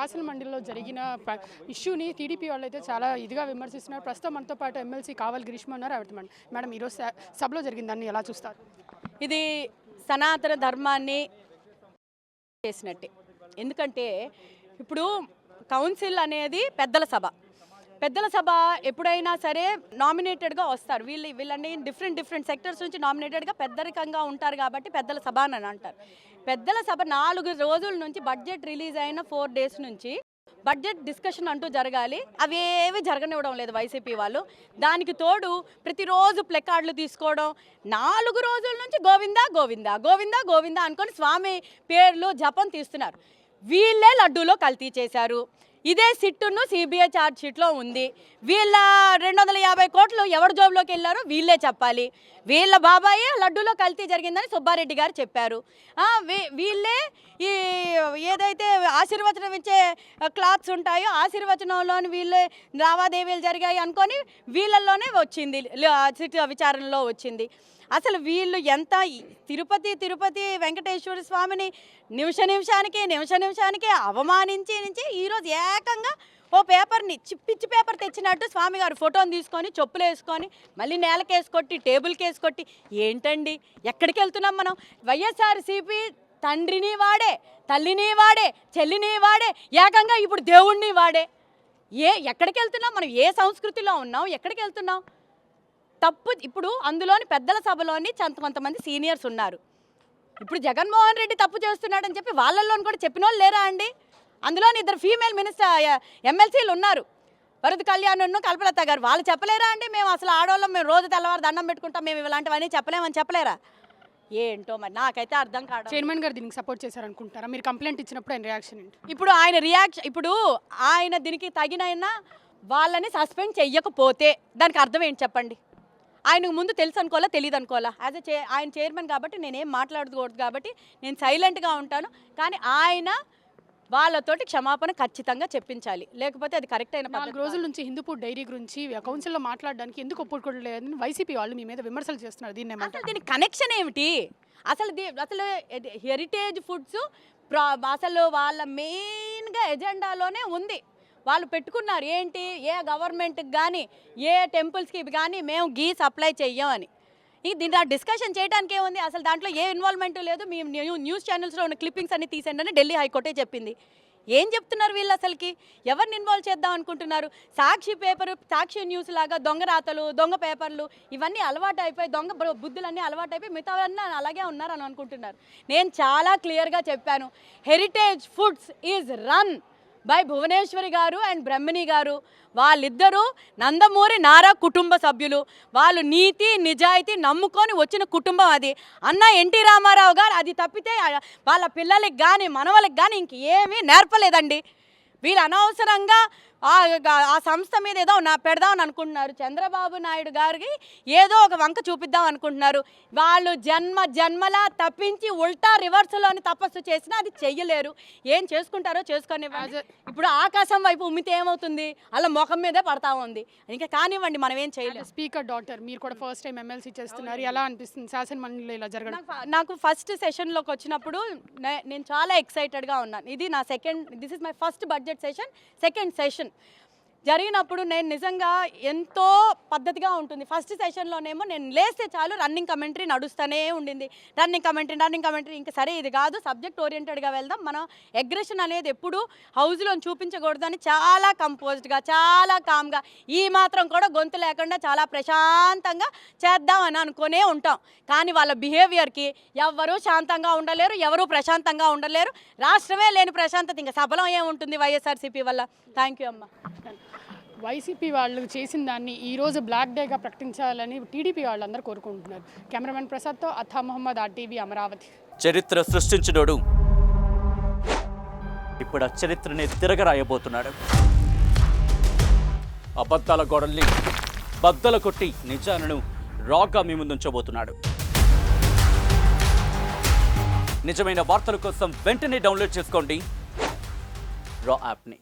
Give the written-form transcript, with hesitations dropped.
శాసన మండలిలో జరిగిన ఇష్యూని టీడీపీ వాళ్ళు అయితే చాలా ఇదిగా విమర్శిస్తున్నారు. ప్రస్తుతం మనతో పాటు ఎమ్మెల్సీ కావల్ గ్రీష్మ ఉన్నారు. మేడం, ఈరోజు సభలో జరిగిన దాన్ని ఎలా చూస్తారు? ఇది సనాతన ధర్మాన్ని చేసినట్టే. ఎందుకంటే ఇప్పుడు కౌన్సిల్ అనేది పెద్దల సభ ఎప్పుడైనా సరే నామినేటెడ్గా వస్తారు. వీళ్ళని డిఫరెంట్ సెక్టర్స్ నుంచి నామినేటెడ్గా పెద్దరికంగా ఉంటారు కాబట్టి పెద్దల సభ అని అంటారు. పెద్దల సభ 4 రోజుల నుంచి బడ్జెట్ రిలీజ్ అయిన 4 days నుంచి బడ్జెట్ డిస్కషన్ అంటూ జరగాలి. అవేవి జరగనివ్వడం లేదు వైసీపీ వాళ్ళు. దానికి తోడు ప్రతిరోజు ప్లెకార్డులు తీసుకోవడం, 4 రోజుల నుంచి గోవిందా గోవిందా గోవిందా గోవిందా అనుకొని స్వామి పేర్లు జపం తీస్తున్నారు. వీళ్ళే లడ్డూలో కల్తీ చేశారు. ఇదే సిట్టును సిబిఐ ఛార్జ్ షీట్లో ఉంది. వీళ్ళ 250 కోట్లు ఎవరి జోబులోకి వెళ్ళారో వీళ్ళే చెప్పాలి. వీళ్ళ బాబాయే లడ్డూలో కల్తీ జరిగిందని సుబ్బారెడ్డి గారు చెప్పారు. వీళ్ళే ఈ ఏదైతే ఆశీర్వచనం ఇచ్చే క్లాత్స్ ఉంటాయో ఆశీర్వచనంలోని వీళ్ళే లావాదేవీలు జరిగాయి అనుకొని వీళ్ళల్లోనే వచ్చింది, సిట్టు విచారణలో వచ్చింది. అసలు వీళ్ళు ఎంత తిరుపతి వెంకటేశ్వర స్వామిని నిమిషానికి అవమానించి ఈరోజు ఏకంగా ఓ పేపర్ని పిచ్చి పేపర్ తెచ్చినట్టు స్వామి గారు ఫోటోని తీసుకొని చెప్పులు వేసుకొని మళ్ళీ నేలకేసి కొట్టి టేబుల్కి వేసి కొట్టి ఏంటండి, ఎక్కడికి వెళ్తున్నాం మనం? వైఎస్ఆర్సీపీ తండ్రిని వాడే, తల్లిని వాడే, చెల్లిని వాడే, ఏకంగా ఇప్పుడు దేవుణ్ణి వాడే. ఎక్కడికి వెళ్తున్నాం మనం? ఏ సంస్కృతిలో ఉన్నాం? ఎక్కడికి వెళ్తున్నాం? తప్పు. ఇప్పుడు అందులోని పెద్దల సభలోని కొంతమంది సీనియర్స్ ఉన్నారు. ఇప్పుడు జగన్మోహన్ రెడ్డి తప్పు చేస్తున్నాడని చెప్పి వాళ్ళల్లోని కూడా చెప్పిన వాళ్ళు లేరా అండి? అందులోని 2 ఫీమేల్ ఎమ్మెల్సీలు ఉన్నారు, వరద కళ్యాణ్, కల్పలత గారు. వాళ్ళు చెప్పలేరా అండి? మేము అసలు ఆడవాళ్ళం, మేము రోజు తెల్లవారు దండం పెట్టుకుంటాం, మేము ఇలాంటివన్నీ చెప్పలేమని చెప్పలేరా? ఏంటో మరి నాకైతే అర్థం కాదు. చైర్మన్ గారు దీనికి సపోర్ట్ చేశారనుకుంటారా? మీరు కంప్లైంట్ ఇచ్చినప్పుడు ఆయన రియాక్షన్ ఏంటి? ఇప్పుడు ఆయన దీనికి తగిన వాళ్ళని సస్పెండ్ చెయ్యకపోతే దానికి అర్థం ఏంటి చెప్పండి? ఆయనకు ముందు తెలుసు అనుకోవాలా, తెలియదు అనుకోవాలా? ఆయన చైర్మన్ కాబట్టి నేనేం మాట్లాడకూడదు కాబట్టి నేను సైలెంట్గా ఉంటాను. కానీ ఆయన వాళ్ళతోటి క్షమాపణ ఖచ్చితంగా చెప్పించాలి, లేకపోతే అది కరెక్ట్ అయిన. 4 రోజుల నుంచి హిందూపూర్ డైరీ గురించి కౌన్సిల్లో మాట్లాడడానికి ఎందుకు ఒప్పుకోలేదని వైసీపీ వాళ్ళు మీ మీద విమర్శలు చేస్తున్నారు. దీనికి కనెక్షన్ ఏమిటి? అసలు హెరిటేజ్ ఫుడ్స్ అసలు వాళ్ళ మెయిన్గా ఎజెండాలోనే ఉంది. వాళ్ళు పెట్టుకున్నారు ఏంటి, ఏ గవర్నమెంట్కి కానీ ఏ టెంపుల్స్కి కానీ మేము గీ సప్లై చెయ్యమని. దీని డిస్కషన్ చేయడానికి ఏముంది? అసలు దాంట్లో ఏ ఇన్వాల్వ్మెంట్ లేదు. మేము న్యూస్ ఛానల్స్లో ఉన్న క్లిప్పింగ్స్ అన్ని తీసేయండి అని ఢిల్లీ హైకోర్టే చెప్పింది. ఏం చెప్తున్నారు వీళ్ళు? అసలుకి ఎవరిని ఇన్వాల్వ్ చేద్దాం అనుకుంటున్నారు? సాక్షి న్యూస్ లాగా దొంగ రాతలు, దొంగ పేపర్లు ఇవన్నీ అలవాటు అయిపోయి, దొంగ బుద్ధులన్నీ అలవాటు అయిపోయి మిగతావన్నీ అలాగే ఉన్నారని అనుకుంటున్నారు. నేను చాలా క్లియర్గా చెప్పాను, heritage foods is run by Bhuvaneshwari గారు అండ్ బ్రహ్మణి గారు. వాళ్ళిద్దరూ నందమూరి నారా కుటుంబ సభ్యులు. వాళ్ళు నీతి నిజాయితీ నమ్ముకొని వచ్చిన కుటుంబం అది. అన్న ఎన్టీ రామారావు గారు అది తప్పితే వాళ్ళ పిల్లలకి కానీ మనవలకి కానీ ఇంకేమీ నేర్పలేదండి. వీళ్ళు అనవసరంగా ఆ సంస్థ మీద ఏదో పెడదామని అనుకుంటున్నారు. చంద్రబాబు నాయుడు గారికి ఏదో ఒక వంక చూపిద్దాం అనుకుంటున్నారు. వాళ్ళు జన్మలా తప్పించి ఉల్టా రివర్స్లోని తపస్సు చేసినా అది చెయ్యలేరు. ఏం చేసుకుంటారో చేసుకొని ఇప్పుడు ఆకాశం వైపు ఉమ్మితే ఏమవుతుంది? అలా ముఖం మీదే పడతా ఉంది. ఇంకా కానివ్వండి, మనం ఏం చేయలేదు. స్పీకర్ డాటర్ మీరు కూడా ఫస్ట్ టైం ఎమ్మెల్సీ చేస్తున్నారు, ఎలా అనిపిస్తుంది శాసన మండలిలో ఇలా జరగడం? నాకు ఫస్ట్ సెషన్లోకి వచ్చినప్పుడు నేను చాలా ఎక్సైటెడ్గా ఉన్నాను. This is my first budget session, second session జరిగినప్పుడు నేను నిజంగా ఎంతో పద్ధతిగా ఉంటుంది. ఫస్ట్ సెషన్లోనేమో నేను లేస్తే చాలు రన్నింగ్ కమెంటరీ నడుస్తూనే ఉండింది. రన్నింగ్ కమెంటరీ ఇంకా సరే ఇది కాదు, సబ్జెక్ట్ ఓరియంటెడ్గా వెళ్దాం, మనం అగ్రెషన్ అనేది ఎప్పుడు హౌస్లో చూపించకూడదని చాలా కంపోజ్డ్గా, చాలా కామ్గా, ఈ మాత్రం కూడా గొంతు లేకుండా చాలా ప్రశాంతంగా చేద్దాం అని అనుకునే ఉంటాం. కానీ వాళ్ళ బిహేవియర్కి ఎవరూ శాంతంగా ఉండలేరు, ఎవరూ ప్రశాంతంగా ఉండలేరు. రాష్ట్రమే లేని ప్రశాంతత ఇంకా సఫలం ఏముంటుంది వైఎస్ఆర్సీపీ వల్ల. థ్యాంక్ యూ అమ్మ. వైసీపీ వాళ్ళు చేసిన దాన్ని ఈరోజు బ్లాక్ డేగా ప్రకటించాలని టీడీపీ వాళ్ళందరూ కోరుకుంటున్నారు. కెమెరామెన్ ప్రసాద్తో అథా మొహమ్మద్, RTV అమరావతి. చరిత్ర సృష్టించినోడు ఇప్పుడు ఆ చరిత్రని తిరగరాయబోతున్నాడు. అబద్ధాల గోడల్ని బద్దలు కొట్టి నిజాలను రాగా మీ ముందుంచబోతున్నాడు. నిజమైన వార్తల కోసం వెంటనే డౌన్లోడ్ చేసుకోండి రా యాప్ని.